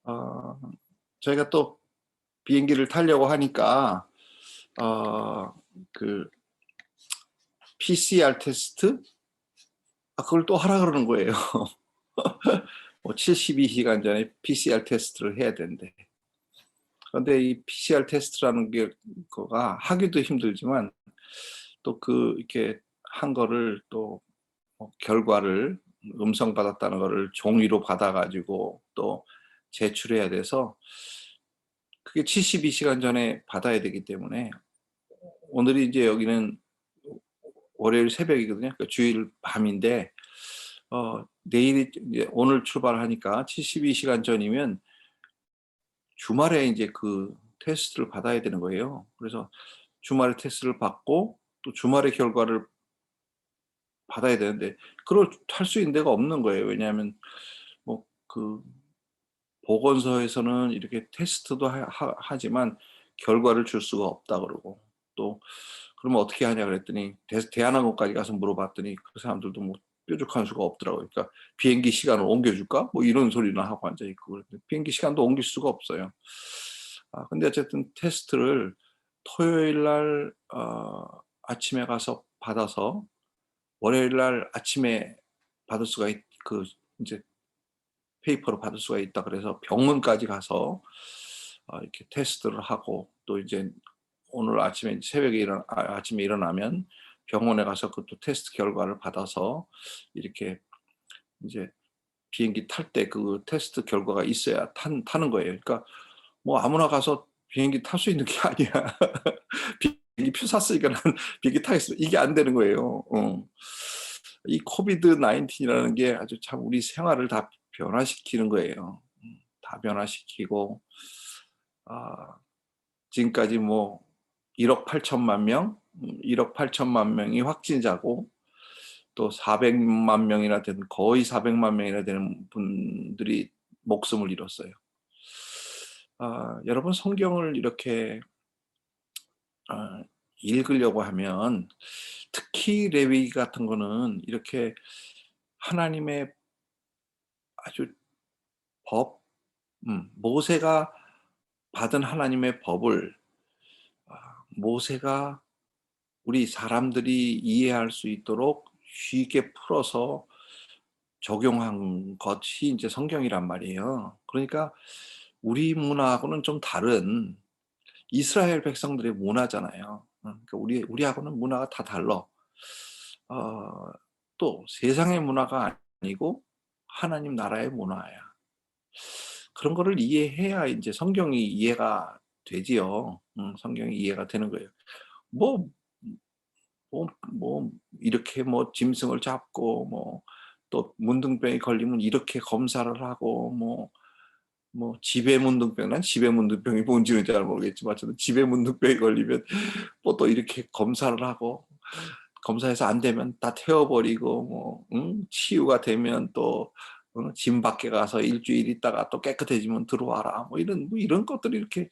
어, 저희가 또 비행기를 타려고 하니까 어, 그 PCR 테스트 그걸 또 하라 그러는 거예요. 뭐 72시간 전에 PCR 테스트를 해야 된대. 그런데 이 PCR 테스트라는 게 거가 하기도 힘들지만 또 이렇게 한 거를 또 결과를 음성 받았다는 거를 종이로 받아 가지고 또 제출해야 돼서 그게 72시간 전에 받아야 되기 때문에 오늘이 이제 여기는 월요일 새벽이거든요. 그러니까 주일 밤인데 내일이 이제 오늘 출발하니까 72시간 전이면 주말에 이제 테스트를 받아야 되는 거예요. 그래서 주말에 테스트를 받고 또 주말에 결과를 받아야 되는데 그걸 할 수 있는 데가 없는 거예요. 왜냐하면 뭐 보건소에서는 이렇게 테스트도 하지만 결과를 줄 수가 없다 그러고 또 "그러면 어떻게 하냐." 그랬더니 대한항공까지 가서 물어봤더니 그 사람들도 뭐 뾰족한 수가 없더라고요. 그러니까 "비행기 시간을 옮겨 줄까?" 뭐 이런 소리나 하고 앉아 있고 그랬는데 비행기 시간도 옮길 수가 없어요. 근데 어쨌든 테스트를 토요일 날 아침에 가서 받아서 월요일 날 아침에 받을 수가 있 인제 페이퍼로 받을 수가 있다 그래서 병원까지 가서 이렇게 테스트를 하고 또 이제 오늘 아침에 새벽에 아침에 일어나면 병원에 가서 또 테스트 결과를 받아서 이렇게 이제 비행기 탈 때 테스트 결과가 있어야 타는 거예요. 그러니까 뭐 아무나 가서 비행기 탈 수 있는 게 아니야. 비행기 표 샀으니까 나는 비행기 타겠습니다. 이게 안 되는 거예요. 이 코비드 19이라는 게 아주 참 우리 생활을 다 변화시키는 거예요. 다 변화시키고 아 지금까지 뭐 1억 8천만 명, 1억 8천만 명이 확진자고 또 400만 명이나 되는 거의 400만 명이나 되는 분들이 목숨을 잃었어요. 여러분 성경을 이렇게 아 읽으려고 하면 특히 레위기 같은 거는 이렇게 하나님의 아주 법, 모세가 받은 하나님의 법을 모세가 우리 사람들이 이해할 수 있도록 쉽게 풀어서 적용한 것이 이제 성경이란 말이에요. 그러니까 우리 문화하고는 좀 다른 이스라엘 백성들의 문화잖아요. 그러니까 우리하고는 문화가 다 달라. 어 또 세상의 문화가 아니고 하나님 나라의 문화야. 그런 거를 이해해야 인제 성경이 이해가 되지요. 성경이 이해가 되는 거예요. 뭐 이렇게 뭐 짐승을 잡고 뭐 또 문둥병이 걸리면 이렇게 검사를 하고 지배문둥병 난 지배문둥병이 뭔지는 잘 모르겠지만 어쨌든 지배문둥병이 걸리면 뭐 또 이렇게 검사를 하고 검사해서 안 되면 다 태워 버리고 치유가 되면 또 집 밖에 가서 일 주일 있다가 또 깨끗해지면 들어와라. 이런 것들을 이렇게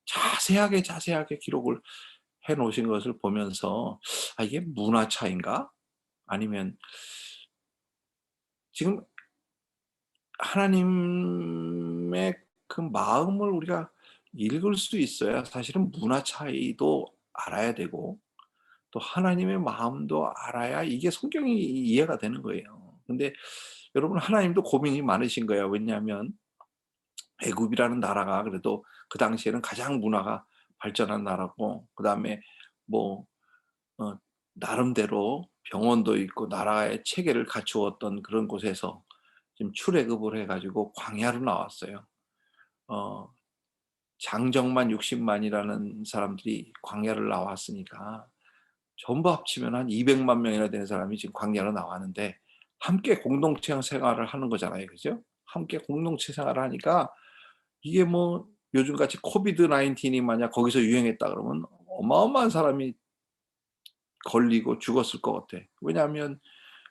자세하게, 자세하게 기록을 해 놓으신 것을 보면서 '아 이게 문화 차이인가?' 아니면 지금 하나님의 그 마음을 우리가 읽을 수 있어야 사실은 문화 차이도 알아야 되고 또 하나님의 마음도 알아야 이게 성경이 이해가 되는 거예요. 근데 여러분 하나님도 고민이 많으신 거예요. 왜냐하면 애굽이라는 나라가 그래도 그 당시에는 가장 문화가 발전한 나라고 그다음에 뭐 어 나름대로 병원도 있고 나라의 체계를 갖추었던 그런 곳에서 지금 출애굽을 해 가지고 광야로 나왔어요. 어 장정만 60만 이라는 사람들이 광야를 나왔으니까 전부 합치면 한 200만 명이나 되는 사람이 지금 광야로 나왔는데 함께 공동체 생활을 하는 거잖아요. 그죠? 함께 공동체 생활을 하니까 이게 뭐 요즘같이 코비드 19이 만약 거기서 유행했다 그러면 어마어마한 사람이 걸리고 죽었을 것 같아. 왜냐하면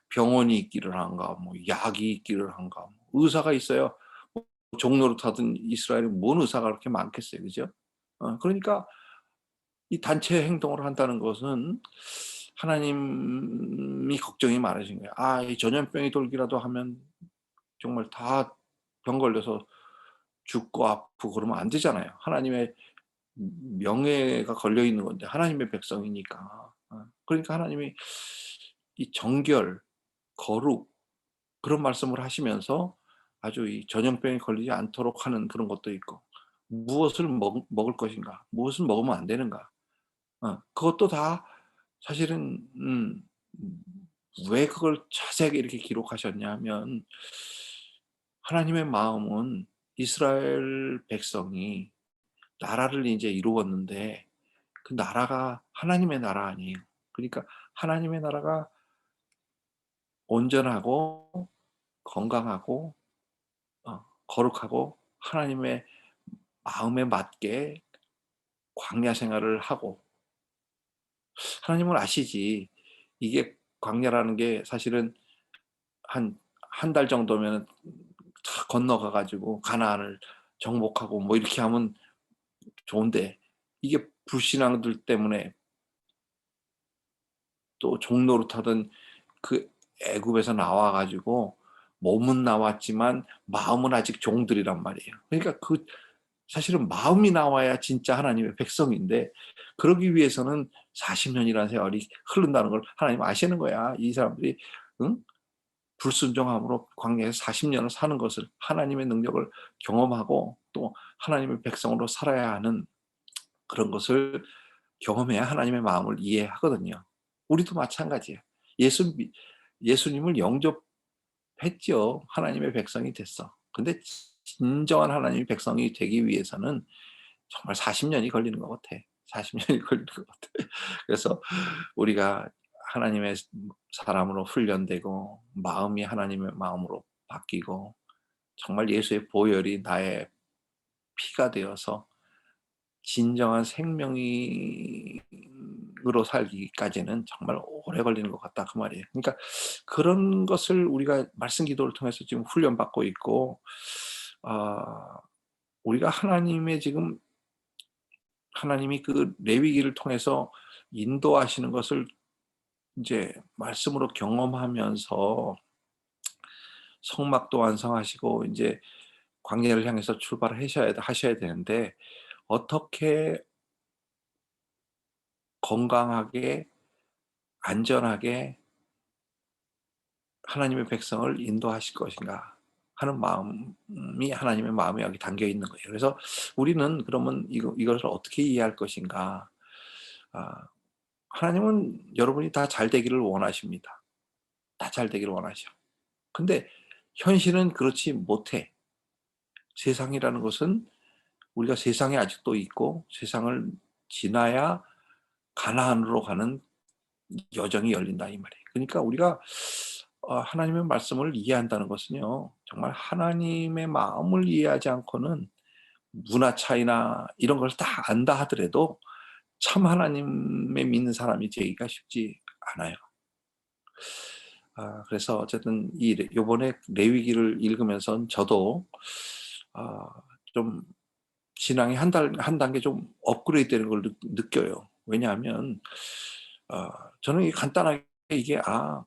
병원이 있기를 한가 뭐 약이 있기를 한가 뭐 의사가 있어야 뭐 종로릇하던 이스라엘에 뭔 의사가 그렇게 많겠어요. 그죠? 그러니까 이 단체 행동을 한다는 것은 하나님이 걱정이 많으신 거예요. 이 전염병이 돌기라도 하면 정말 다 병 걸려서 죽고 아프고 그러면 안 되잖아요. 하나님의 명예가 걸려 있는 건데 하나님의 백성이니까. 그러니까 하나님이 이 정결, 거룩 그런 말씀을 하시면서 아주 이 전염병에 걸리지 않도록 하는 그런 것도 있고 무엇을 먹을 것인가, 무엇을 먹으면 안 되는가. 그것도 다 사실은 왜 그걸 자세하게 이렇게 기록하셨냐 하면 하나님의 마음은 이스라엘 백성이 나라를 이제 이루었는데 그 나라가 하나님의 나라 아니에요. 그러니까 하나님의 나라가 온전하고 건강하고 거룩하고 하나님의 마음에 맞게 광야 생활을 하고 하나님은 아시지. 이게 광야라는 게 사실은 한 달 정도면은 다 건너가 가지고 가나안을 정복하고 뭐 이렇게 하면 좋은데 이게 불신앙들 때문에 또 종노릇하던 그 애굽에서 나와 가지고 몸은 나왔지만 마음은 아직 종들이란 말이에요. 그러니까 그 사실은 마음이 나와야 진짜 하나님의 백성인데 그러기 위해서는 40 년이라는 세월이 흐른다는 걸 하나님 아시는 거야. 이 사람들이 응? 불순종함으로 광야에서 40 년을 사는 것을 하나님의 능력을 경험하고 또 하나님의 백성으로 살아야 하는 그런 것을 경험해야 하나님의 마음을 이해하거든요. 우리도 마찬가지예요. 예수 예수님을 영접했죠. 하나님의 백성이 됐어. 근데 진정한 하나님의 백성이 되기 위해서는 정말 40 년이 걸리는 것 같아. 40 년이 걸리는 것 같아. 그래서 우리가 하나님의 사람으로 훈련되고 마음이 하나님의 마음으로 바뀌고 정말 예수의 보혈이 나의 피가 되어서 진정한 생명으로 살기까지는 정말 오래 걸리는 것 같다 그 말이에요. 그러니까 그런 것을 우리가 말씀 기도를 통해서 지금 훈련받고 있고 우리가 하나님의 지금 하나님이 그 레위기를 통해서 인도하시는 것을 이제 말씀으로 경험하면서 성막도 완성하시고 이제 광야를 향해서 출발을 하셔야 되는데 어떻게 건강하게 안전하게 하나님의 백성을 인도하실 것인가 하는 마음이 하나님의 마음에 여기 담겨 있는 거예요. 그래서 우리는 그러면 이것을 어떻게 이해할 것인가? 하나님은 여러분이 다 잘 되기를 원하십니다. 다 잘 되기를 원하셔. 근데 현실은 그렇지 못해. 세상이라는 것은 우리가 세상에 아직도 있고 세상을 지나야 가나안으로 가는 여정이 열린다 이 말이에요. 그러니까 우리가 하나님의 말씀을 이해한다는 것은요. 정말 하나님의 마음을 이해하지 않고는 문화 차이나 이런 걸 다 안다 하더라도 참 하나님의 믿는 사람이 되기가 쉽지 않아요. 그래서 어쨌든 요번에 레위기를 읽으면서 저도 좀 신앙이 한 단계 좀 업그레이드 되는 걸 느껴요. 왜냐하면 저는 간단하게 이게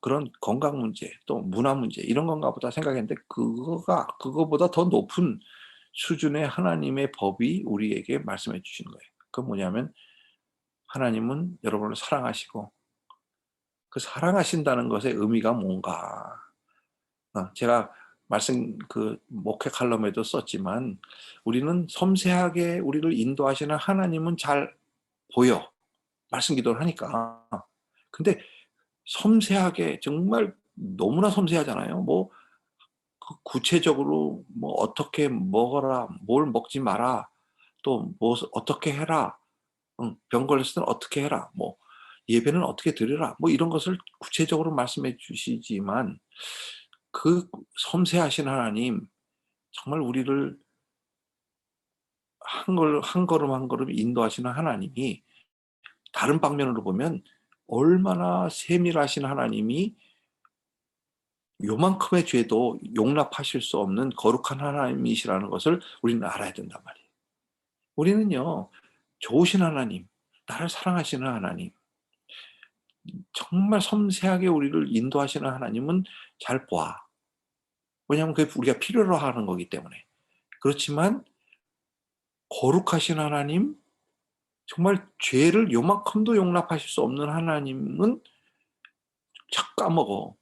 그런 건강 문제 또 문화 문제 이런 건가 보다 생각했는데 그거보다 더 높은 수준의 하나님의 법이 우리에게 말씀해 주시는 거예요. 그건 뭐냐면 하나님은 여러분을 사랑하시고 그 사랑하신다는 것의 의미가 뭔가 제가 말씀 목회 칼럼에도 썼지만 우리는 섬세하게 우리를 인도하시는 하나님은 잘 보여. 말씀 기도를 하니까. 근데 섬세하게 정말 너무나 섬세하잖아요. 뭐 구체적으로 뭐 어떻게 먹어라, 뭘 먹지 마라, 또 뭐 어떻게 해라, 병 걸렸을 때는 어떻게 해라, 뭐 예배는 어떻게 드려라, 뭐 이런 것을 구체적으로 말씀해 주시지만 그 섬세하신 하나님 정말 우리를 한 걸음 한 걸음 인도하시는 하나님이 다른 방면으로 보면 얼마나 세밀하신 하나님이 요만큼의 죄도 용납하실 수 없는 거룩한 하나님이시라는 것을 우리는 알아야 된단 말이에요. 우리는요, 좋으신 하나님, 나를 사랑하시는 하나님, 정말 섬세하게 우리를 인도하시는 하나님은 잘 봐. 왜냐하면 그게 우리가 필요로 하는 거기 때문에. 그렇지만 거룩하신 하나님, 정말 죄를 요만큼도 용납하실 수 없는 하나님은 자꾸 까먹어.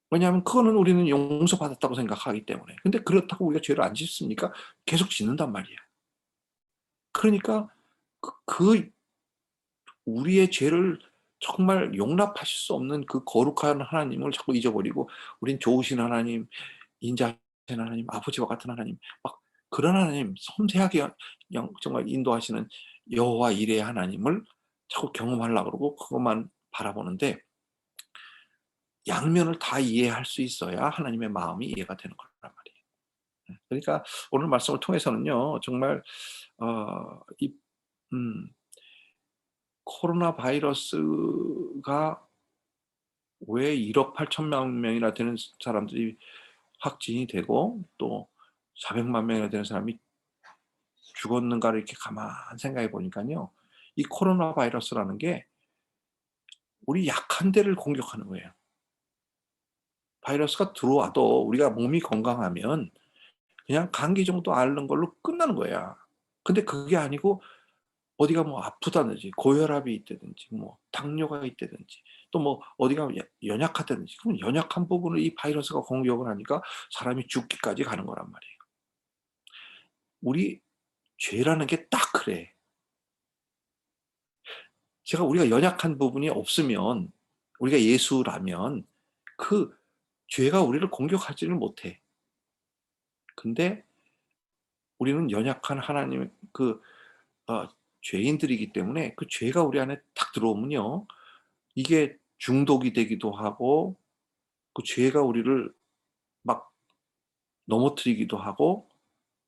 왜냐하면 그거는 우리는 용서받았다고 생각하기 때문에. 근데 그렇다고 우리가 죄를 안 짓습니까? 계속 짓는단 말이야. 그러니까 그 우리의 죄를 정말 용납하실 수 없는 그 거룩한 하나님을 자꾸 잊어버리고, 우린 좋으신 하나님, 인자하신 하나님, 아버지와 같은 하나님, 막 그런 하나님, 섬세하게 정말 인도하시는 여호와 이레의 하나님을 자꾸 경험하려고 그러고 그것만 바라보는데, 양면을 다 이해할 수 있어야 하나님의 마음이 이해가 되는 거란 말이에요. 그러니까 오늘 말씀을 통해서는요, 정말 이 음 코로나 바이러스가 왜 1억 8천만 명이나 되는 사람들이 확진이 되고 또 400만 명이나 되는 사람이 죽었는가를 이렇게 가만 생각해 보니까요, 이 코로나 바이러스라는 게 우리 약한 데를 공격하는 거예요. 바이러스가 들어와도 우리가 몸이 건강하면 그냥 감기 정도 앓는 걸로 끝나는 거야. 근데 그게 아니고 어디가 뭐 아프다든지 고혈압이 있다든지 뭐 당뇨가 있다든지 또 뭐 어디가 연약하다든지, 그럼 연약한 부분을 이 바이러스가 공격을 하니까 사람이 죽기까지 가는 거란 말이에요. 우리 죄라는 게 딱 그래. 우리가 연약한 부분이 없으면, 우리가 예수라면 그 죄가 우리를 공격하지를 못해. 근데 우리는 연약한 하나님의 어 죄인들이기 때문에 그 죄가 우리 안에 딱 들어오면요, 이게 중독이 되기도 하고 그 죄가 우리를 막 넘어뜨리기도 하고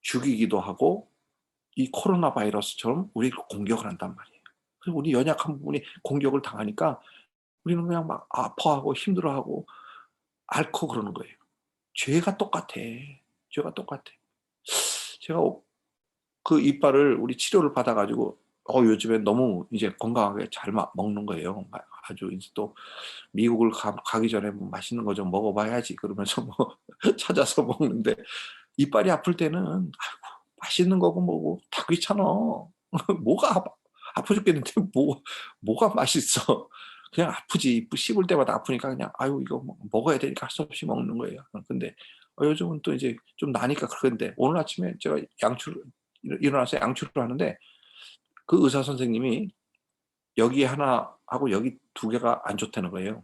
죽이기도 하고 이 코로나 바이러스처럼 우리를 공격을 한단 말이에요. 그래서 우리 연약한 부분이 공격을 당하니까 우리는 그냥 막 아파하고 힘들어하고 앓고 그러는 거예요. 죄가 똑같아. 죄가 똑같아. 제가 그 이빨을 우리 치료를 받아 가지고 요즘에 너무 이제 건강하게 잘 먹는 거예요. 아주 이제 또 미국을 가기 전에 뭐 '맛있는 거 좀 먹어 봐야지.' 그러면서 뭐 찾아서 먹는데, 이빨이 아플 때는 아이고 맛있는 거고 뭐고 다 귀찮아. 뭐가 아파 죽겠는데 뭐가 맛있어. 그냥 아프지. 씹을 때마다 아프니까 그냥 '아유 이거 먹어야 되니까 할 수 없이 먹는 거예요.' 근데 요즘은 또 이제 좀 나니까 그런데, 오늘 아침에 제가 일어나서 양치를 하는데 그 의사 선생님이 여기 하나 하고 여기 두 개가 안 좋다는 거예요.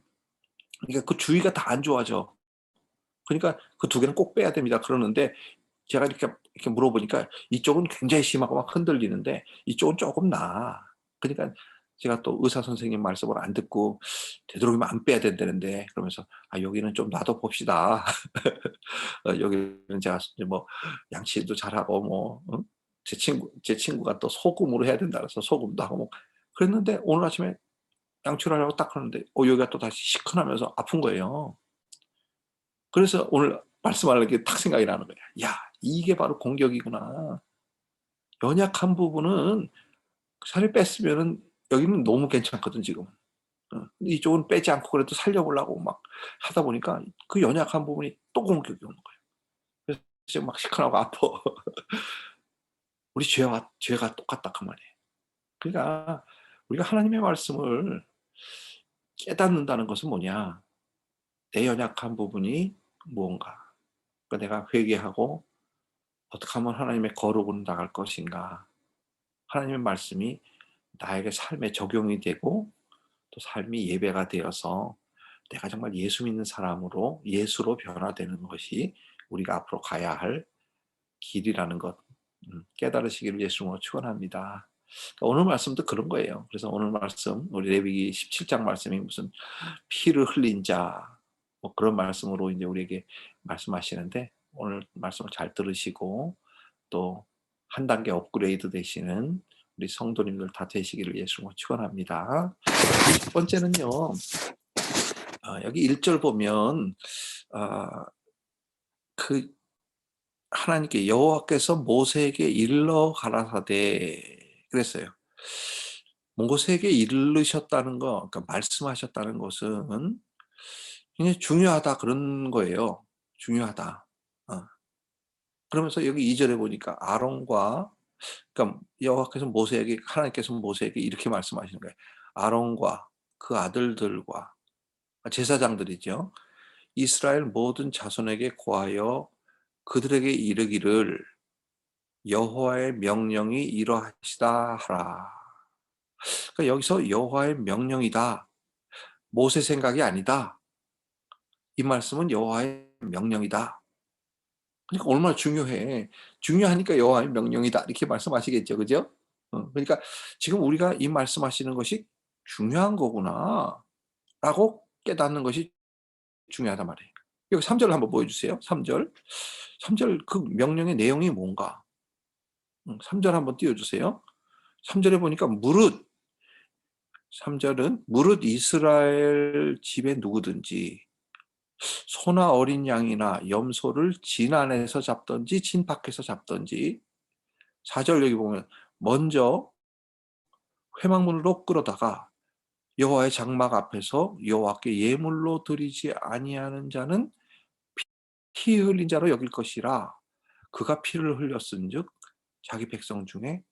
그러니까 그 주위가 다 안 좋아져. 그러니까 "그 두 개는 꼭 빼야 됩니다." 그러는데, 제가 이렇게 물어보니까 이쪽은 굉장히 심하고 막 흔들리는데 이쪽은 쪼끔 나아. 그러니까 제가 또 의사 선생님 말씀을 안 듣고 되도록이면 안 빼야 된다는데, 그러면서 "아 여기는 좀 놔둬 봅시다." 여기는 제가 이제 뭐 양치도 잘하고 뭐 제 친구가 또 소금으로 해야 된다 그래서 소금도 하고 뭐 그랬는데, 오늘 아침에 양치를 하려고 딱 하는데 여기가 또다시 시큰하면서 아픈 거예요. 그래서 오늘 말씀하는 게 딱 생각이 나는 거야. '야 이게 바로 공격이구나. 연약한 부분은 살을 뺐으면은 여기는 너무 괜찮거든 지금은. 근데 이쪽은 빼지 않고 그래도 살려 보려고 막 하다 보니까 그 연약한 부분이 또 공격이 오는 거예요. 그래서 지금 막 시큰하고 아파.' 우리 죄가 똑같다 그 말이에요. 그러니까 우리가 하나님의 말씀을 깨닫는다는 것은 뭐냐? 내 연약한 부분이 무언가. 그러니까 내가 회개하고 어떻게 하면 하나님의 거룩으로 나갈 것인가. 하나님의 말씀이 나에게 삶에 적용이 되고 또 삶이 예배가 되어서 내가 정말 예수 믿는 사람으로 예수로 변화되는 것이 우리가 앞으로 가야 할 길이라는 것, 깨달으시기를 예수님으로 축원합니다. 그러니까 오늘 말씀도 그런 거예요. 그래서 오늘 말씀 우리 레위기 17장 말씀이 무슨 피를 흘린 자 뭐 그런 말씀으로 이제 우리에게 말씀하시는데, 오늘 말씀을 잘 들으시고 또 한 단계 업그레이드 되시는 우리 성도님들 다 되시기를 예수님으로 축원합니다. 첫 번째는요. 여기 1절 보면 아 그 하나님께 여호와께서 모세에게 일러 가라사대 그랬어요. 모세에게 이르셨다는 거, 그러니까 말씀하셨다는 것은 굉장히 중요하다 그런 거예요. '중요하다.' 어. 그러면서 여기 2 절에 보니까 아론과 그러니까 여호와께서 모세에게 하나님께서 모세에게 이렇게 말씀하시는 거예요. 아론과 그 아들들과 제사장들이죠. 이스라엘 모든 자손에게 고하여 그들에게 이르기를 여호와의 명령이 이러하시다 하라. 그러니까 여기서 여호와의 명령이다. 모세 생각이 아니다. 이 말씀은 여호와의 명령이다. 그러니까 얼마나 중요해. 중요하니까 여호와의 명령이다. 이렇게 말씀하시겠죠. 그죠? 그러니까 지금 우리가 이 말씀하시는 것이 중요한 거구나. 라고 깨닫는 것이 중요하단 말이에요. 여기 3 절을 한번 보여 주세요. 3 절. 3절 그 명령의 내용이 뭔가? 3절 한번 띄워 주세요. 3 절에 보니까 무릇 3 절은 무릇 이스라엘 집에 누구든지 소나 어린 양이나 염소를 진 안에서 잡든지 진 밖에서 잡든지 4절 여기 보면 먼저 회막문으로 끌어다가 여호와의 장막 앞에서 여호와께 예물로 드리지 아니하는 자는 피 흘린 자로 여길 것이라. 그가 피를 흘렸은즉 자기 백성 중에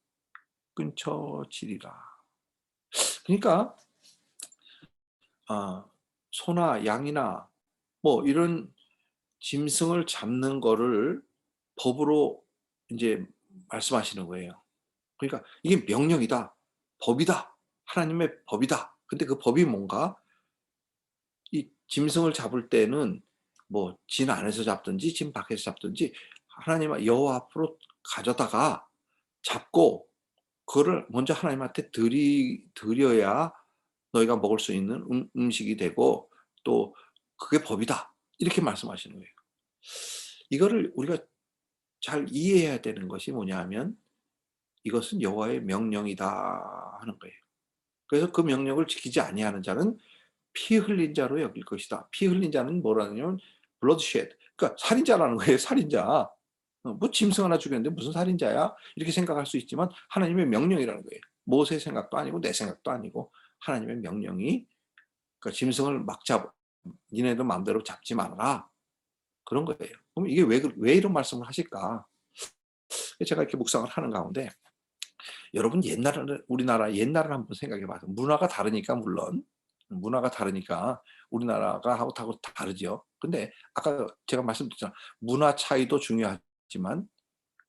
끊쳐지리라. 그러니까 소나 양이나 뭐 이런 짐승을 잡는 거를 법으로 인제 말씀하시는 거예요. 그러니까 이게 명령이다. 법이다. 하나님의 법이다. 근데 그 법이 뭔가 이 짐승을 잡을 때는 뭐 진 안에서 잡든지 진 밖에서 잡든지 하나님 여호와 앞으로 가져다가 잡고 그거를 먼저 하나님한테 드려야 너희가 먹을 수 있는 음식이 되고 또 그게 법이다. 이렇게 말씀하시는 거예요. 이거를 우리가 잘 이해해야 되는 것이 뭐냐 하면 이것은 여호와의 명령이다 하는 거예요. 그래서 그 명령을 지키지 아니하는 자는 피 흘린 자로 여길 것이다. 피 흘린 자는 뭐라냐면 bloodshed. 그러니까 살인자라는 거예요. 살인자. 뭐 짐승 하나 죽였는데 무슨 살인자야? 이렇게 생각할 수 있지만 하나님의 명령이라는 거예요. 모세의 생각도 아니고 내 생각도 아니고 하나님의 명령이 그러니까 짐승을 막 니네들 마음대로 잡지 말아라. 그런 거예요. 그럼 이게 왜 이런 말씀을 하실까? 제가 이렇게 묵상을 하는 가운데 여러분 우리나라 옛날을 한번 생각해 봐요. 문화가 다르니까 물론. 문화가 다르니까 우리나라가 하고 다르죠. 근데 아까 제가 말씀드렸잖아요. 문화 차이도 중요하지만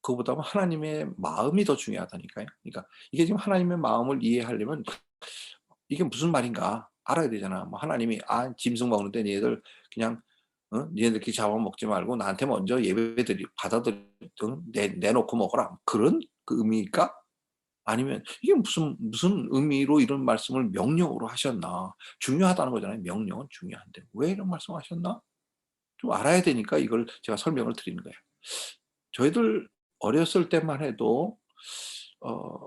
그거보다 하나님의 마음이 더 중요하다니까요. 그러니까 이게 지금 하나님의 마음을 이해하려면 이게 무슨 말인가 알아야 되잖아. 뭐 하나님이 짐승 먹는데 니네들 그냥 니네들끼리 잡아먹지 말고 나한테 먼저 내놓고 먹어라. 그런 그 의미일까? 아니면 이게 무슨 의미로 이런 말씀을 명령으로 하셨나? 중요하다는 거잖아요. 명령은 중요한데 왜 이런 말씀하셨나? 좀 알아야 되니까 이걸 제가 설명을 드리는 거예요. 저희들 어렸을 때만 해도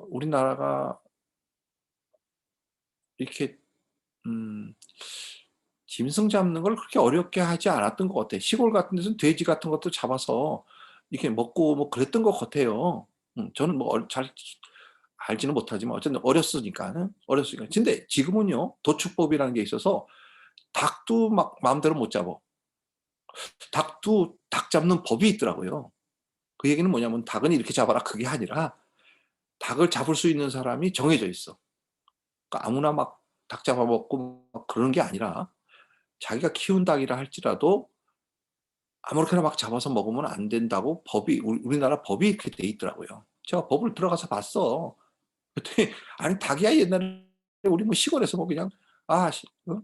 우리나라가 이렇게 음 짐승 잡는 걸 그렇게 어렵게 하지 않았던 것 같아요. 시골 같은 데서는 돼지 같은 것도 잡아서 이렇게 먹고 뭐 그랬던 것 같아요. 저는 뭐 잘 알지는 못하지만 어쨌든 어렸으니까는. 어렸으니까. 근데 지금은요. 도축법이라는 게 있어서 닭도 막 마음대로 못 잡아. 닭도 닭 잡는 법이 있더라고요. 그 얘기는 뭐냐면 닭은 이렇게 잡아라 그게 아니라 닭을 잡을 수 있는 사람이 정해져 있어. 그러니까 아무나 막 닭 잡아먹고 막 그러는 게 아니라 자기가 키운 닭이라 할지라도 아무렇게나 막 잡아서 먹으면 안 된다고 법이 우리나라 법이 이렇게 돼 있더라고요. 제가 법을 들어가서 봤어. 그랬더니 아니 닭이야 옛날에 우리 뭐 시골에서 뭐 그냥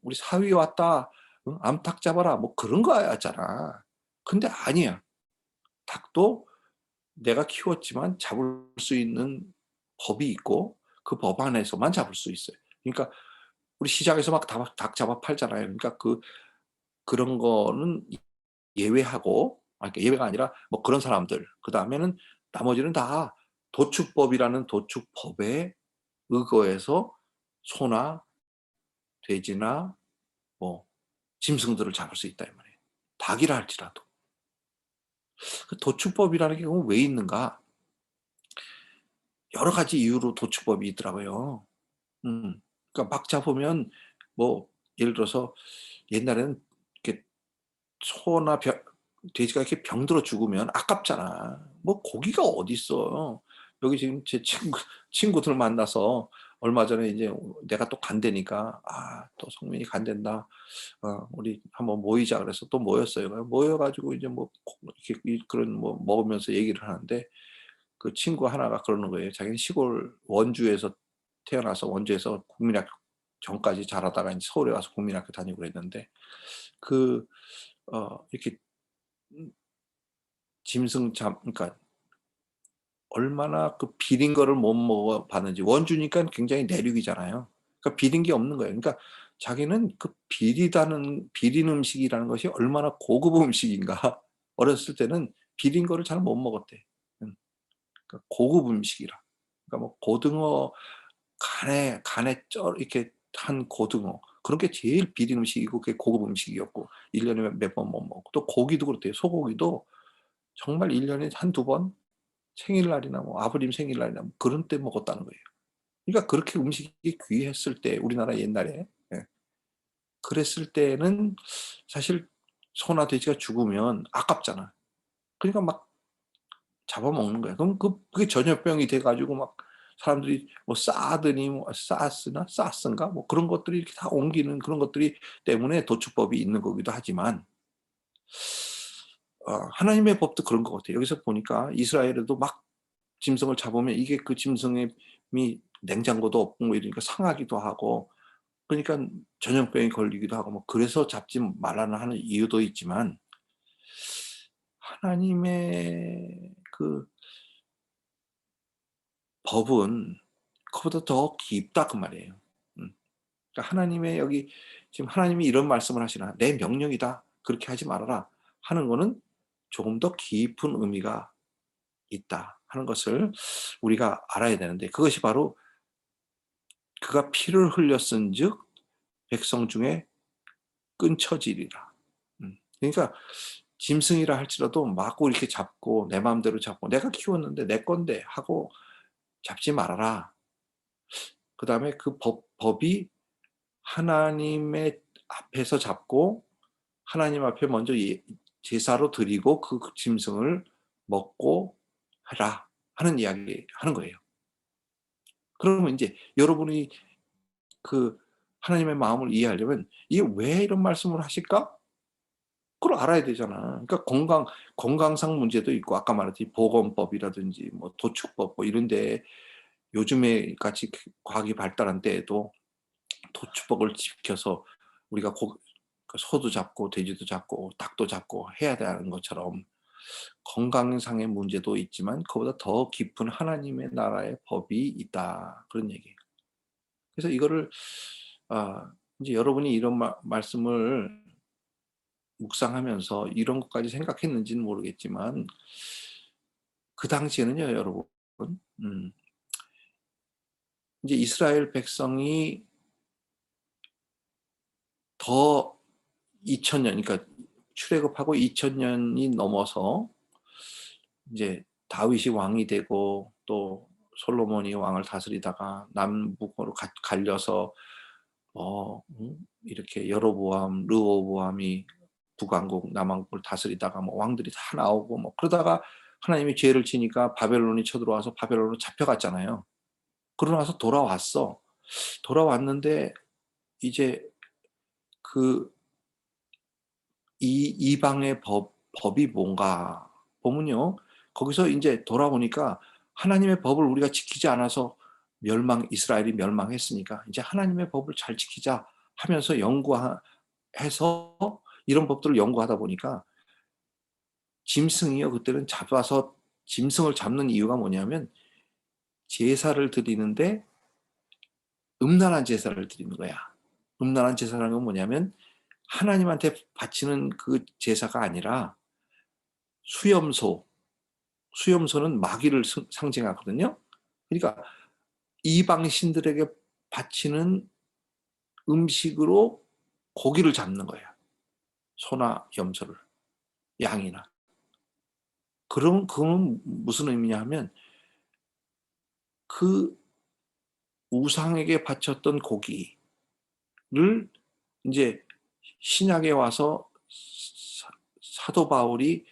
우리 사위 왔다. 암탉 잡아라. 뭐 그런 거였잖아. 근데 아니야. 닭도 내가 키웠지만 잡을 수 있는 법이 있고 그 법 안에서만 잡을 수 있어요. 그러니까 우리 시장에서 막 닭 잡아 팔잖아요. 그러니까 그런 거는 예외하고 그러니까 예외가 아니라 뭐 그런 사람들 그다음에는 나머지는 다 도축법이라는 도축법에 의거해서 소나 돼지나 뭐 짐승들을 잡을 수 있다 이 말이에요. 닭이라 할지라도. 그 도축법이라는 게 그럼 왜 있는가? 여러 가지 이유로 도축법이 있더라고요. 음. 그러니까 막 잡으면 뭐 예를 들어서 옛날에는 이렇게 소나 돼지가 이렇게 병들어 죽으면 아깝잖아. 뭐 고기가 어딨어. 여기 지금 제 친구들 만나서 얼마 전에 이제 내가 또 간대니까 "아 또 성민이 간댄다. 우리 한번 모이자." 그래서 또 모였어요. 모여 가지고 이제 뭐 이렇게 그런 뭐 먹으면서 얘기를 하는데 그 친구 하나가 그러는 거예요. 자기는 시골 원주에서 태어나서 원주에서 국민학교 전까지 자라다가 인제 서울에 와서 국민학교 다니고 그랬는데 그 이렇게 음 짐승 잡 그러니까 얼마나 그 비린 거를 못 먹어 봤는지. 원주니까 굉장히 내륙이잖아요. 그러니까 비린 게 없는 거예요. 그러니까 자기는 그 비린 음식이라는 것이 얼마나 고급 음식인가. 어렸을 때는 비린 거를 잘 못 먹었대. 음. 그러니까 고급 음식이라. 그러니까 뭐 고등어 간에 이렇게 한 고등어 그런 게 제일 비린 음식이고 그게 고급 음식이었고 1 년에 몇 번 못 먹고 또 고기도 그렇대요. 소고기도 정말 1 년에 한두 번 생일날이나 뭐 아버님 생일날이나 뭐 그런 때 먹었다는 거예요. 그러니까 그렇게 음식이 귀했을 때 우리나라 옛날에 그랬을 때는 사실 소나 돼지가 죽으면 아깝잖아. 그러니까 막 잡아먹는 거야. 그럼 그게 전염병이 돼 가지고 막 사람들이 뭐 싸더니 뭐 사스인가 뭐 그런 것들이 이렇게 다 옮기는 그런 것들이 때문에 도축법이 있는 거기도 하지만 하나님의 법도 그런 것 같아요. 여기서 보니까 이스라엘에도 막 짐승을 잡으면 이게 그 짐승이 냉장고도 없고 뭐 이러니까 상하기도 하고 그러니까 전염병이 걸리기도 하고 뭐 그래서 잡지 말라는 하는 이유도 있지만 하나님의 그 법은 그보다 더 깊다 그 말이에요. 그러니까 하나님의 여기 지금 하나님이 이런 말씀을 하시나 "내 명령이다. 그렇게 하지 말아라." 하는 거는 조금 더 깊은 의미가 있다 하는 것을 우리가 알아야 되는데 그것이 바로 "그가 피를 흘렸은즉 백성 중에 끊쳐지리라." 그러니까 짐승이라 할지라도 마구 이렇게 잡고 내 마음대로 잡고 '내가 키웠는데 내 건데.' 하고 잡지 말아라. 그다음에 그 법이 하나님의 앞에서 잡고 하나님 앞에 먼저 제사로 드리고 그 짐승을 먹고 하라 하는 이야기하는 거예요. 그러면 인제 여러분이 그 하나님의 마음을 이해하려면 '이게 왜 이런 말씀을 하실까?' 그걸 알아야 되잖아. 그러니까 건강상 문제도 있고 아까 말했듯이 보건법이라든지 뭐 도축법 뭐 이런 데에 요즘에 같이 과학이 발달한 때에도 도축법을 지켜서 우리가 그 소도 잡고 돼지도 잡고 닭도 잡고 해야 되는 것처럼 건강상의 문제도 있지만 그보다 더 깊은 하나님의 나라의 법이 있다. 그런 얘기예요. 그래서 이거를 인제 여러분이 이런 말씀을 묵상하면서 이런 것까지 생각했는지는 모르겠지만 그 당시에는요 여러분 음 인제 이스라엘 백성이 더 2000년 그러니까 출애굽하고 2000 년이 넘어서 인제 다윗이 왕이 되고 또 솔로몬이 왕을 다스리다가 남북으로 갈려서 이렇게 여로보암, 르호보암이 북왕국, 남왕국을 다스리다가 뭐 왕들이 다 나오고 뭐 그러다가 하나님이 죄를 지니까 바벨론이 쳐들어와서 바벨론으로 잡혀갔잖아요. 그러고 나서 돌아왔어. 돌아왔는데 이제 그 이방의 법이 뭔가 보면요. 거기서 인제 돌아오니까 하나님의 법을 우리가 지키지 않아서 이스라엘이 멸망했으니까 이제 '하나님의 법을 잘 지키자.' 하면서 해서 이런 법들을 연구하다 보니까 짐승이요. 그때는 잡아서 짐승을 잡는 이유가 뭐냐면 제사를 드리는데 음란한 제사를 드리는 거야. 음란한 제사라는 건 뭐냐면 하나님한테 바치는 그 제사가 아니라 수염소, 수염소는 마귀를 상징하거든요. 그러니까 이방 신들에게 바치는 음식으로 고기를 잡는 거야. 소나 염소를, 양이나. 그건 무슨 의미냐 하면 그 우상에게 바쳤던 고기를 인제 신약에 와서 사도 바울이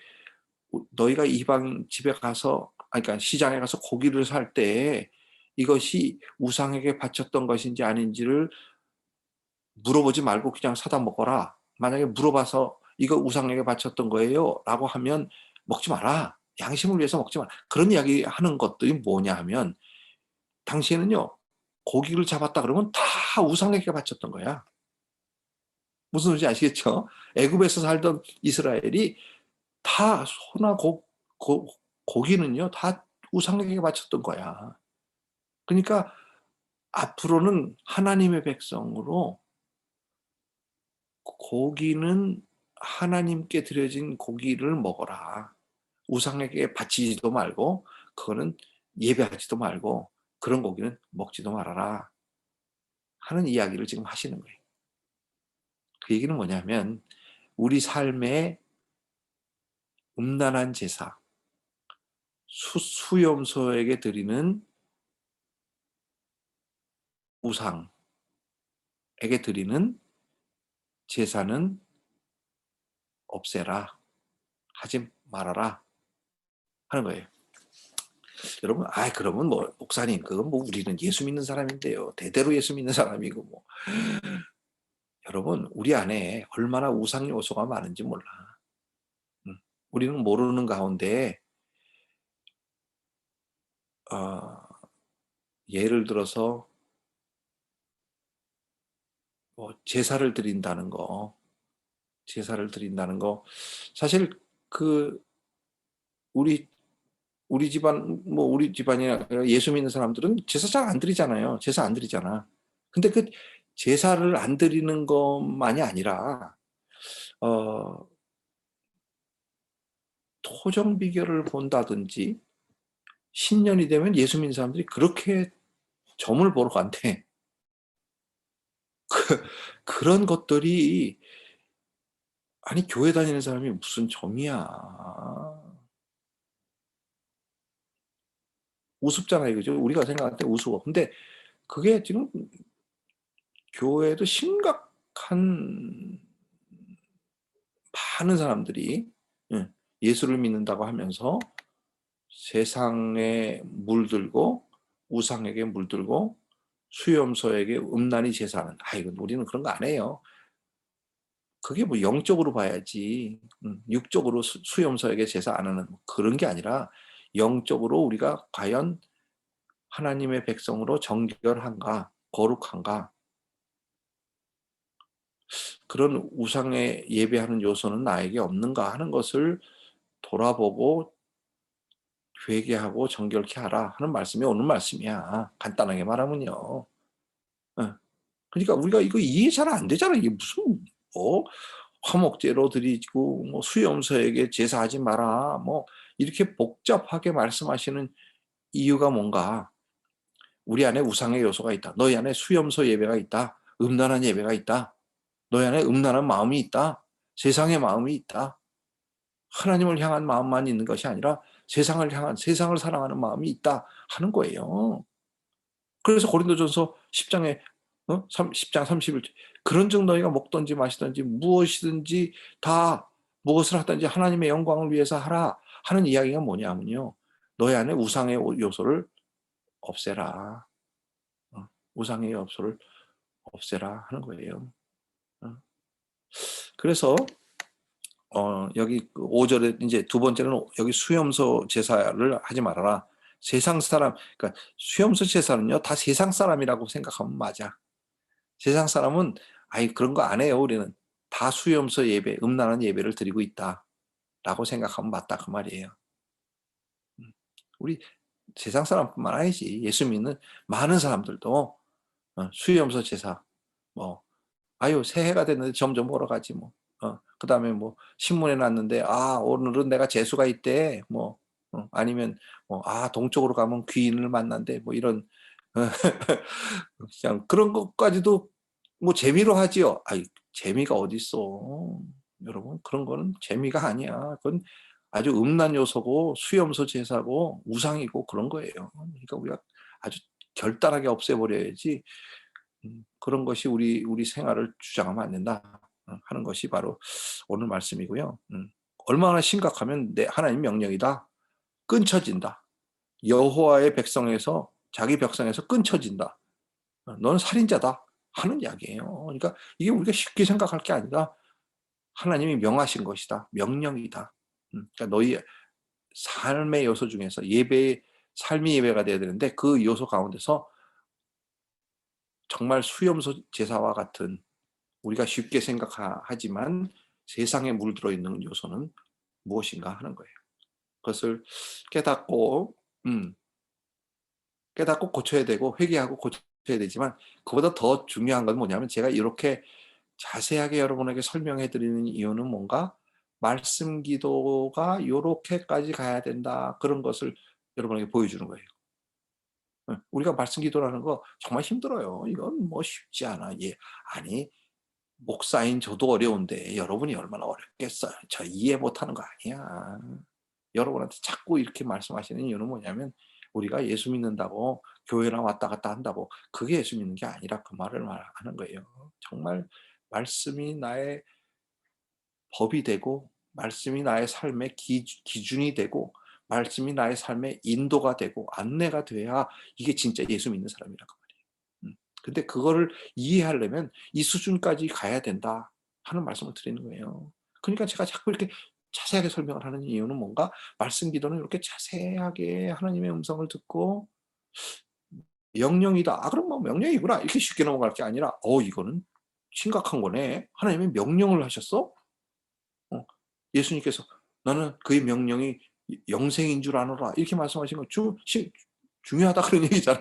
"너희가 이방 집에 가서 그러니까 시장에 가서 고기를 살 때 이것이 우상에게 바쳤던 것인지 아닌지를 물어보지 말고 그냥 사다 먹어라. 만약에 물어봐서 "이거 우상에게 바쳤던 거예요."라고 하면 먹지 마라. 양심을 위해서 먹지 마라. 그런 이야기하는 것들이 뭐냐 하면 당시에는요, 고기를 잡았다 그러면 다 우상에게 바쳤던 거야. 무슨 소리인지 아시겠죠? 애굽에서 살던 이스라엘이 다 소나 고기는요 다 우상에게 바쳤던 거야. 그러니까 앞으로는 하나님의 백성으로 고기는 하나님께 드려진 고기를 먹어라. 우상에게 바치지도 말고 그거는 예배하지도 말고 그런 고기는 먹지도 말아라 하는 이야기를 지금 하시는 거예요. 그 얘기는 뭐냐면 우리 삶의 음란한 제사, 수염소에게 드리는 우상에게 드리는 제사는 없애라, 하지 말아라 하는 거예요. 여러분, 그러면 뭐 목사님, 그건 뭐 우리는 예수 믿는 사람인데요. 대대로 예수 믿는 사람이고 뭐. 여러분, 우리 안에 얼마나 우상 요소가 많은지 몰라. 우리는 모르는 가운데 예를 들어서 뭐 제사를 드린다는 거, 사실 그 우리 우리 집안이나 예수 믿는 사람들은 제사 잘 안 드리잖아요. 제사 안 드리잖아. 근데 그 제사를 안 드리는 것만이 아니라 어 토정 비결을 본다든지 신년이 되면 예수 믿는 사람들이 그렇게 점을 보러 간대. 그런 것들이 아니 교회 다니는 사람이 무슨 점이야. 우습잖아요. 그죠? 우리가 생각할 때 우스워. 근데 그게 지금 교회도 심각한 많은 사람들이 예수를 믿는다고 하면서 세상에 물들고 우상에게 물들고 수염소에게 음란히 제사하는 이건 우리는 그런 거 안 해요. 그게 뭐 영적으로 봐야지 육적으로 수염소에게 제사 안 하는 그런 게 아니라 영적으로 우리가 과연 하나님의 백성으로 정결한가 거룩한가 그런 우상에 예배하는 요소는 나에게 없는가 하는 것을 돌아보고 회개하고 정결케 하라 하는 말씀이 오늘 말씀이야. 간단하게 말하면요. 예. 그러니까 우리가 이거 이해 잘 안 되잖아. 이게 무슨 뭐 화목제로 드리고 뭐 수염소에게 제사하지 마라. 뭐 이렇게 복잡하게 말씀하시는 이유가 뭔가? 우리 안에 우상의 요소가 있다. 너희 안에 수염소 예배가 있다. 음란한 예배가 있다. 너희 안에 음란한 마음이 있다. 세상의 마음이 있다. 하나님을 향한 마음만 있는 것이 아니라 세상을 사랑하는 마음이 있다 하는 거예요. 그래서 고린도전서 10장에 10장 31절 그런즉 너희가 먹든지 마시든지 무엇이든지 다 무엇을 하든지 하나님의 영광을 위해서 하라 하는 이야기가 뭐냐면요. 너희 안에 우상의 요소를 없애라. 우상의 요소를 없애라 하는 거예요. 그래서 여기 5절에 이제 두 번째는 여기 수염소 제사를 하지 말아라. 세상 사람, 그러니까 수염소 제사는요, 다 세상 사람이라고 생각하면 맞아. 세상 사람은 그런 거 안 해요. 우리는 다 수염소 예배, 음란한 예배를 드리고 있다라고 생각하면 맞다 그 말이에요. 우리 세상 사람뿐만 아니지 예수 믿는 많은 사람들도 수염소 제사, 뭐 새해가 됐는데 점점 멀어가지 뭐. 그다음에 뭐 신문에 났는데 오늘은 내가 재수가 있대. 뭐 아니면 뭐 동쪽으로 가면 귀인을 만난대. 뭐 이런 그냥 그런 것까지도 뭐 재미로 하지요. 재미가 어디 있어. 여러분 그런 거는 재미가 아니야. 그건 아주 음란 요소고 수염소 제사고 우상이고 그런 거예요. 그러니까 우리가 아주 결단하게 없애버려야지 그런 것이 우리 생활을 주장하면 안 된다 하는 것이 바로 오늘 말씀이고요. 얼마나 심각하면 하나님 명령이다. 끊쳐진다. 여호와의 백성에서 자기 백성에서 끊쳐진다. 너는 살인자다 하는 이야기예요. 그러니까 이게 우리가 쉽게 생각할 게 아니라 하나님이 명하신 것이다. 명령이다. 그러니까 너희 삶의 요소 중에서 삶이 예배가 돼야 되는데 그 요소 가운데서 정말 수염소 제사와 같은 우리가 쉽게 생각하지만 세상에 물들어 있는 요소는 무엇인가 하는 거예요. 그것을 깨닫고 고쳐야 되고 회개하고 고쳐야 되지만 그보다 더 중요한 건 뭐냐면 제가 이렇게 자세하게 여러분에게 설명해 드리는 이유는 뭔가 말씀 기도가 요렇게까지 가야 된다. 그런 것을 여러분에게 보여주는 거예요. 우리가 말씀 기도라는 거 정말 힘들어요. 이건 뭐 쉽지 않아. 예. 아니, 목사인 저도 어려운데 여러분이 얼마나 어렵겠어요. 저 이해 못하는 거 아니야. 여러분한테 자꾸 이렇게 말씀하시는 이유는 뭐냐면 우리가 예수 믿는다고 교회나 왔다 갔다 한다고 그게 예수 믿는 게 아니라 그 말을 말하는 거예요. 정말 말씀이 나의 법이 되고 말씀이 나의 삶의 기준이 되고 말씀이 나의 삶의 인도가 되고 안내가 돼야 이게 진짜 예수 믿는 사람이란 말이에요. 근데 그거를 이해하려면 이 수준까지 가야 된다 하는 말씀을 드리는 거예요. 그러니까 제가 자꾸 이렇게 자세하게 설명을 하는 이유는 뭔가 말씀 기도는 이렇게 자세하게 하나님의 음성을 듣고 명령이다. 그럼 뭐 명령이구나. 이렇게 쉽게 넘어갈 게 아니라 이거는 심각한 거네. 하나님이 명령을 하셨어? 예수님께서 나는 그의 명령이 영생인 줄 아노라 이렇게 말씀하신 건 중요하다 그런 얘기잖아.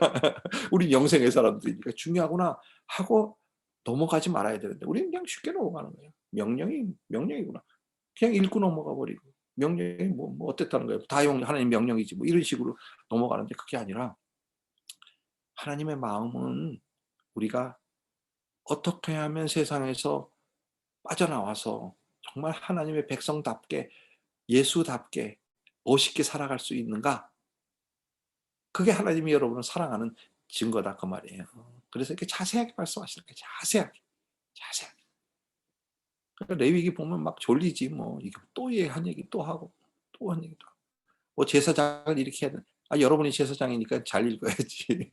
우리 영생의 사람들이니까 중요하구나 하고 넘어가지 말아야 되는데 우리는 그냥 쉽게 넘어가는 거예요. 명령이구나. 그냥 읽고 넘어가 버리고 명령이 뭐 어땠다는 거예요. 다 하나님 명령이지 뭐 이런 식으로 넘어가는데 그게 아니라 하나님의 마음은 우리가 어떻게 하면 세상에서 빠져나와서 정말 하나님의 백성답게 예수답게 멋있게 살아갈 수 있는가? 그게 하나님이 여러분을 사랑하는 증거다 그 말이에요. 그래서 이렇게 자세하게 말씀하시는 거예요. 자세하게. 그러니까 레위기 보면 막 졸리지 뭐. 이게 또 한 얘기 또 하고 또 한 얘기 또 하고. 뭐 제사장을 이렇게 해야 돼. 여러분이 제사장이니까 잘 읽어야지.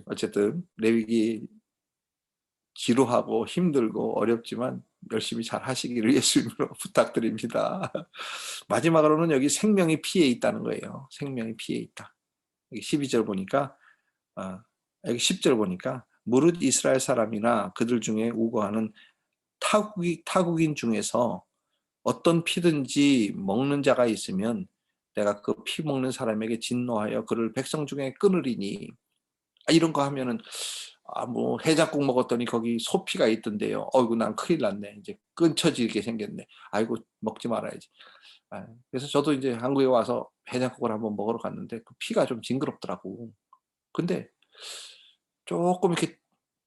어쨌든 레위기 지루하고 힘들고 어렵지만 열심히 잘 하시기를 예수님으로 부탁드립니다. 마지막으로는 여기 생명이 피에 있다는 거예요. 생명이 피에 있다. 여기 12절 보니까 여기 10절 보니까 무릇 이스라엘 사람이나 그들 중에 우거하는 타국인 중에서 어떤 피든지 먹는 자가 있으면 내가 그 피 먹는 사람에게 진노하여 그를 백성 중에 끊으리니 이런 거 하면은 뭐 해장국 먹었더니 거기 소피가 있던데요. 어이구 난 큰일 났네. 이제 끊쳐지게 생겼네. 아이고 먹지 말아야지. 그래서 저도 이제 한국에 와서 해장국을 한번 먹으러 갔는데 그 피가 좀 징그럽더라고. 근데 조금 이렇게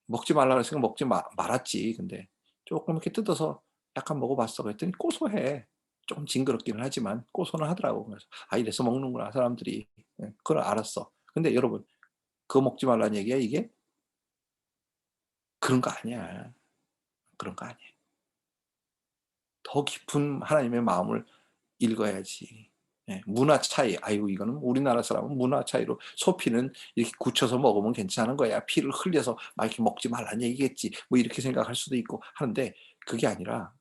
먹지 말라 그랬으니까 먹지 말았지. 근데 조금 이렇게 뜯어서 약간 먹어봤어. 그랬더니 고소해. 좀 징그럽기는 하지만 고소는 하더라고. 그래서 이래서 먹는구나 사람들이. 그걸 알았어. 근데 여러분 그거 먹지 말라는 얘기야 이게? 그런 거 아니야. 그런 거 아니야. 더 깊은 하나님의 마음을 읽어야지. 문화 차이. 아이고 이거는 우리나라 사람은 문화 차이로 소피는 이렇게 굳혀서 먹으면 괜찮은 거야. 피를 흘려서 막 이렇게 먹지 말라는 얘기겠지. 뭐 이렇게 생각할 수도 있고 하는데 그게 아니라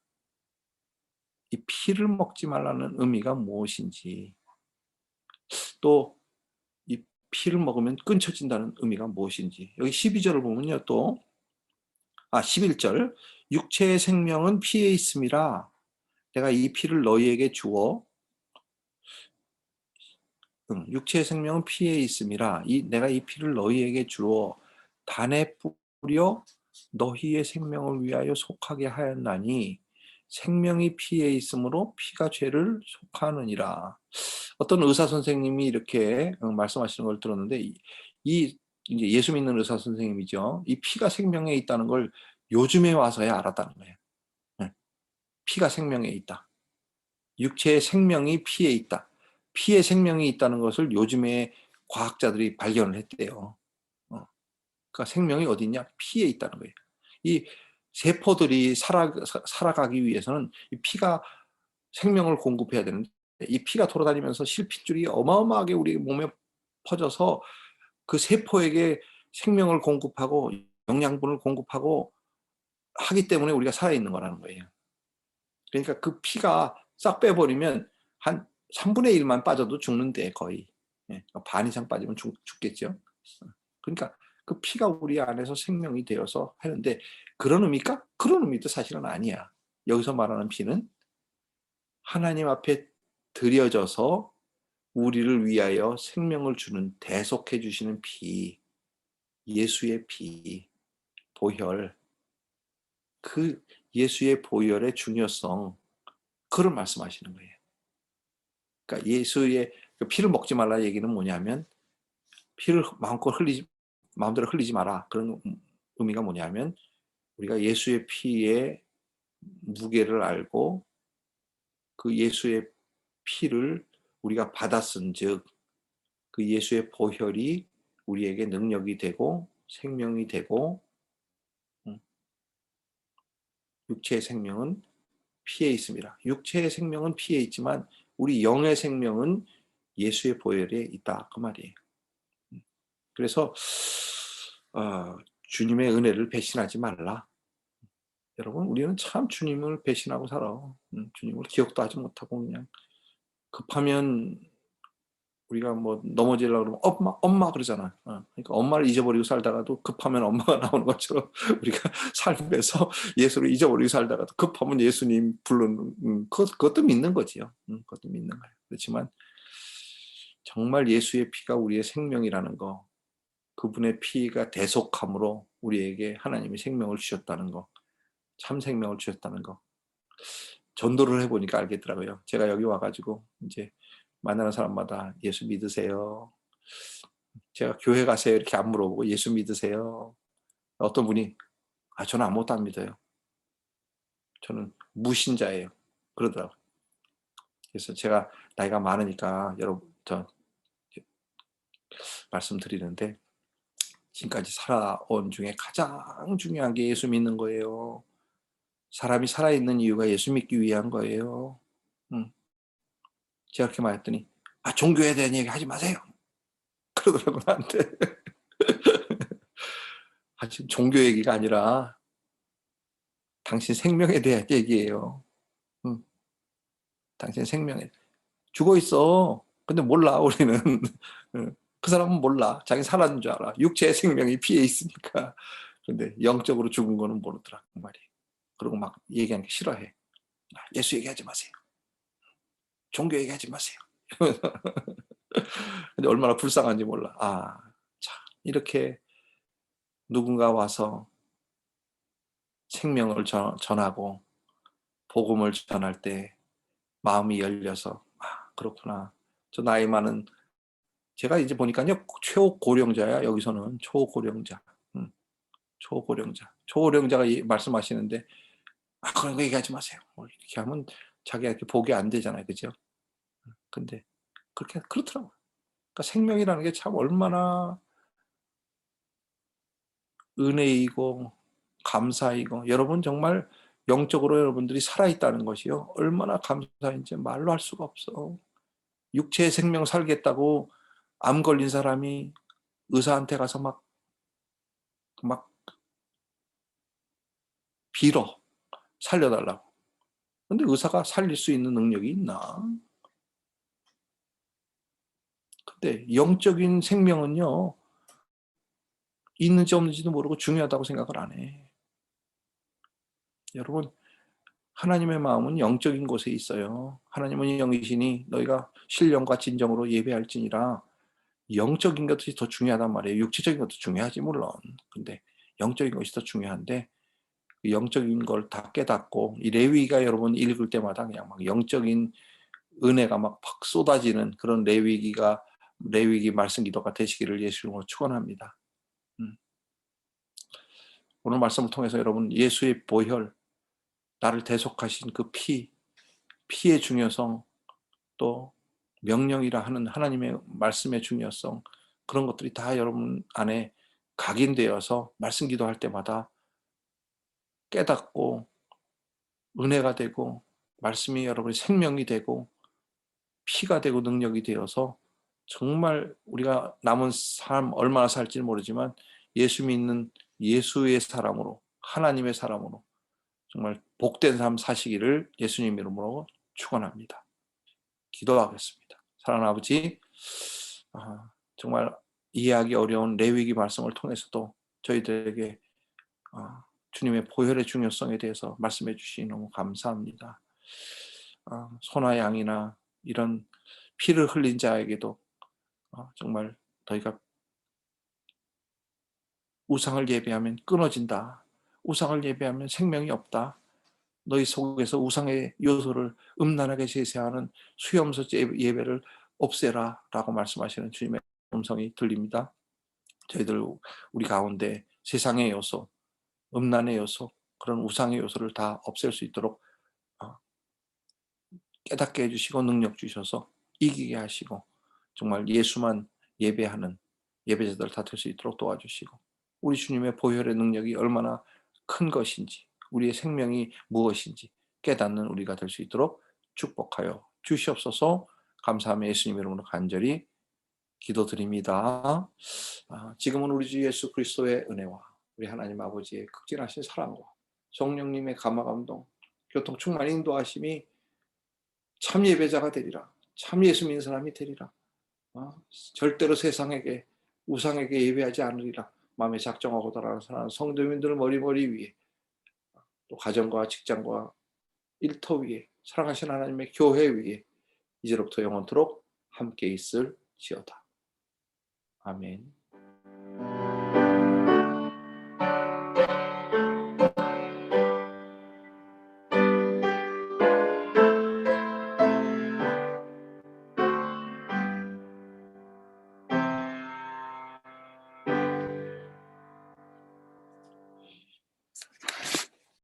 이 피를 먹지 말라는 의미가 무엇인지 또 이 피를 먹으면 끊쳐진다는 의미가 무엇인지 여기 12절을 보면요 또 11절 육체의 생명은 피에 있음이라 내가 이 피를 너희에게 주어 육체의 생명은 피에 있음이라 내가 이 피를 너희에게 주어 단에 뿌려 너희의 생명을 위하여 속하게 하였나니 생명이 피에 있으므로 피가 죄를 속하느니라. 어떤 의사 선생님이 이렇게 말씀하시는 걸 들었는데 이제 예수 믿는 의사 선생님이죠. 이 피가 생명에 있다는 걸 요즘에 와서야 알았다는 거예요. 피가 생명에 있다. 육체의 생명이 피에 있다. 피에 생명이 있다는 것을 요즘에 과학자들이 발견을 했대요. 그러니까 생명이 어디 있냐? 피에 있다는 거예요. 이 세포들이 살아가기 위해서는 이 피가 생명을 공급해야 되는데 이 피가 돌아다니면서 실핏줄이 어마어마하게 우리 몸에 퍼져서 그 세포에게 생명을 공급하고 영양분을 공급하고 하기 때문에 우리가 살아있는 거라는 거예요. 그러니까 그 피가 싹 빼버리면 한 3분의 1만 빠져도 죽는데 거의. 예, 반 이상 빠지면 죽겠죠. 그러니까 그 피가 우리 안에서 생명이 되어서 하는데 그런 의미일까? 그런 의미도 사실은 아니야. 여기서 말하는 피는 하나님 앞에 드려져서 우리를 위하여 생명을 주는 대속해 주시는 피, 예수의 피, 보혈, 그 예수의 보혈의 중요성, 그걸 말씀하시는 거예요. 그러니까 예수의 피를 먹지 말라 얘기는 뭐냐면 피를 마음대로 흘리지 마라. 그런 의미가 뭐냐면 우리가 예수의 피의 무게를 알고 그 예수의 피를 우리가 받았은즉 그 예수의 보혈이 우리에게 능력이 되고 생명이 되고 육체의 생명은 피에 있습니다. 육체의 생명은 피에 있지만 우리 영의 생명은 예수의 보혈에 있다 그 말이에요. 그래서 주님의 은혜를 배신하지 말라. 여러분 우리는 참 주님을 배신하고 살아. 주님을 기억도 하지 못하고 그냥 급하면 우리가 뭐 넘어지려고 그러면 엄마 그러잖아. 그러니까 엄마를 잊어버리고 살다가도 급하면 엄마가 나오는 것처럼 우리가 삶에서 예수를 잊어버리고 살다가도 급하면 예수님 부르는 그것도 믿는 거지요. 그것도 믿는 거예요. 그렇지만 정말 예수의 피가 우리의 생명이라는 거, 그분의 피가 대속함으로 우리에게 하나님이 생명을 주셨다는 거, 참 생명을 주셨다는 거, 전도를 해보니까 알겠더라고요. 제가 여기 와가지고 이제 만나는 사람마다 예수 믿으세요? 제가 교회 가세요? 이렇게 안 물어보고 예수 믿으세요? 어떤 분이 저는 아무것도 안 믿어요. 저는 무신자예요. 그러더라고요. 그래서 제가 나이가 많으니까 여러분 저 말씀드리는데 지금까지 살아온 중에 가장 중요한 게 예수 믿는 거예요. 사람이 살아있는 이유가 예수 믿기 위한 거예요. 제가 그렇게 말했더니 종교에 대한 얘기 하지 마세요. 그러더라고요 나한테. 지금 종교 얘기가 아니라 당신 생명에 대한 얘기예요. 당신 생명에 죽어 있어. 근데 몰라 우리는. 그 사람은 몰라. 자기 살았는 줄 알아. 육체의 생명이 피에 있으니까. 근데 영적으로 죽은 거는 모르더라 그 말이. 그리고 막 얘기하는 게 싫어해. 예수 얘기하지 마세요. 종교 얘기하지 마세요. 근데 얼마나 불쌍한지 몰라. 자, 이렇게 누군가 와서 생명을 전하고 복음을 전할 때 마음이 열려서 그렇구나. 저 나이 많은 제가 이제 보니까요 초고령자야. 여기서는 초고령자. 초고령자가 말씀하시는데 그런 거 얘기하지 마세요. 이렇게 하면 자기가 이렇게 복이 안 되잖아요. 그죠? 근데 그렇더라고요. 그러니까 생명이라는 게 참 얼마나 은혜이고 감사이고 여러분 정말 영적으로 여러분들이 살아있다는 것이요. 얼마나 감사인지 말로 할 수가 없어. 육체의 생명 살겠다고 암 걸린 사람이 의사한테 가서 막 빌어. 살려달라고. 근데 의사가 살릴 수 있는 능력이 있나? 근데 영적인 생명은요. 있는지 없는지도 모르고 중요하다고 생각을 안 해. 여러분 하나님의 마음은 영적인 곳에 있어요. 하나님은 영이시니 너희가 신령과 진정으로 예배할지니라. 영적인 것이 더 중요하단 말이에요. 육체적인 것도 중요하지 물론. 근데 영적인 것이 더 중요한데 그 영적인 걸 다 깨닫고 이 레위기가 여러분 읽을 때마다 그냥 막 영적인 은혜가 막 쏟아지는 그런 레위기 말씀 기도가 되시기를 예수님으로 축원합니다. 오늘 말씀을 통해서 여러분 예수의 보혈, 나를 대속하신 그 피의 중요성, 또 명령이라 하는 하나님의 말씀의 중요성, 그런 것들이 다 여러분 안에 각인되어서 말씀 기도할 때마다 깨닫고 은혜가 되고 말씀이 여러분의 생명이 되고 피가 되고 능력이 되어서 정말 우리가 남은 삶 얼마나 살지는 모르지만 예수 믿는 예수의 사람으로, 하나님의 사람으로 정말 복된 삶 사시기를 예수님 이름으로 축원합니다. 기도하겠습니다. 사랑하는 아버지, 정말 이해하기 어려운 레위기 말씀을 통해서도 저희들에게 주님의 보혈의 중요성에 대해서 말씀해 주시니 너무 감사합니다. 소나 양이나 이런 피를 흘린 자에게도 정말 너희가 우상을 예배하면 끊어진다. 우상을 예배하면 생명이 없다. 너희 속에서 우상의 요소를 음란하게 제세하는 수염소 예배를 없애라 라고 말씀하시는 주님의 음성이 들립니다. 저희들 우리 가운데 세상의 요소, 음란의 요소, 그런 우상의 요소를 다 없앨 수 있도록 깨닫게 해주시고 능력 주셔서 이기게 하시고 정말 예수만 예배하는 예배자들 다 될 수 있도록 도와주시고 우리 주님의 보혈의 능력이 얼마나 큰 것인지 우리의 생명이 무엇인지 깨닫는 우리가 될 수 있도록 축복하여 주시옵소서. 감사하며 예수님 이름으로 간절히 기도드립니다. 지금은 우리 주 예수 그리스도의 은혜와 우리 하나님 아버지의 극진하신 사랑과 성령님의 감화감동 교통 충만 인도하심이 참 예배자가 되리라. 참 예수 믿는 사람이 되리라. 절대로 세상에게 우상에게 예배하지 않으리라. 마음에 작정하고 살아가는 성도민들 머리 위에 또 가정과 직장과 일터 위에 사랑하시는 하나님의 교회 위에 이제로부터 영원토록 함께 있을지어다. 아멘.